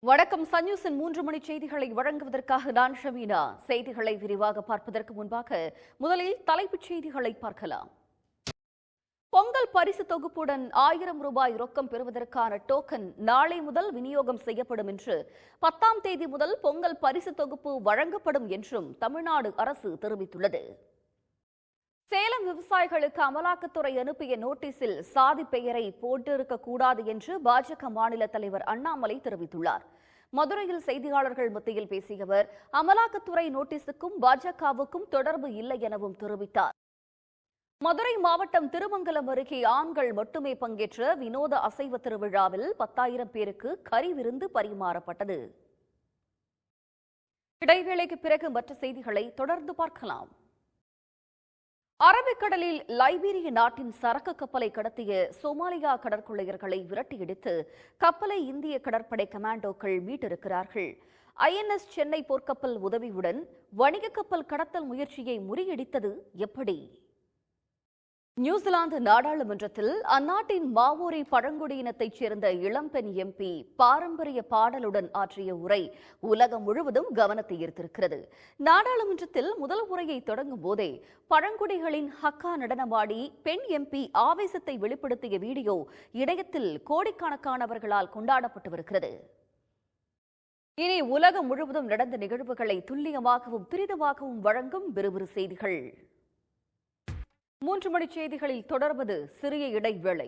வணக்கம். சன் நியூஸின் 3 மணி செய்திகளை வழங்குவதற்காக நான் ஷமீனா. செய்திகளை விரிவாக பார்ப்பதற்கு முன்பாக முதலில் தலைப்புச் செய்திகளை பார்க்கலாம். பொங்கல் பரிசு தொகுப்புடன் 1000 ரூபாய் ரொக்கம் பெறுவதற்கான டோக்கன் நாளை முதல் விநியோகம் செய்யப்படும் என்று 10ஆம் தேதி முதல் பொங்கல் பரிசு தொகுப்பு வழங்கப்படும் என்றும் தமிழ்நாடு அரசு தெரிவித்துள்ளது. சேலம் விவசாயிகளுக்கு அமலாக்கத்துறை அனுப்பிய நோட்டீஸில் சாதி பெயரை போட்டிருக்கக்கூடாது என்று பாஜக மாநில தலைவர் அண்ணாமலை தெரிவித்துள்ளார். மதுரையில் செய்தியாளர்கள் மத்தியில் பேசிய அவர், அமலாக்கத்துறை நோட்டீஸுக்கும் பாஜகவுக்கும் தொடர்பு இல்லை எனவும் தெரிவித்தார். மதுரை மாவட்டம் திருமங்கலம் அருகே ஆண்கள் மட்டுமே பங்கேற்ற வினோத அசைவ திருவிழாவில் 10,000 பேருக்கு கறி விருந்து பரிமாறப்பட்டது. இடைவேளைக்கு பிறகு மற்ற செய்திகளை தொடர்ந்து பார்க்கலாம். அரபிக்கடலில் லைபீரிய நாட்டின் சரக்கு கப்பலை கடத்திய சோமாலியா கடற்கொள்ளையர்களை விரட்டியடித்து கப்பலை இந்திய கடற்படை கமாண்டோக்கள் மீட்டிருக்கிறார்கள். INS சென்னை போர்க்கப்பல் உதவியுடன் வணிக கப்பல் கடத்தல் முயற்சியை முறியடித்தது எப்படி? நியூசிலாந்து நாடாளுமன்றத்தில் அந்நாட்டின் மாவோரி பழங்குடியினத்தைச் சேர்ந்த இளம்பெண் MP பாரம்பரிய பாடலுடன் ஆற்றிய உரை உலகம் முழுவதும் கவனத்தை ஈர்த்திருக்கிறது. நாடாளுமன்றத்தில் முதல் உரையை தொடங்கும் போதே பழங்குடிகளின் ஹக்கா நடனமாடி பெண் MP ஆவேசத்தை வெளிப்படுத்திய வீடியோ இணையத்தில் கோடிக்கணக்கானவர்களால் கொண்டாடப்பட்டு வருகிறது. இனி உலகம் முழுவதும் நடந்த நிகழ்வுகளை துல்லியமாகவும் துரிதமாகவும் வழங்கும் விறுவிறு செய்திகள். 3 மணி செய்திகளில் தொடர்வது சிறிய இடைவேளை.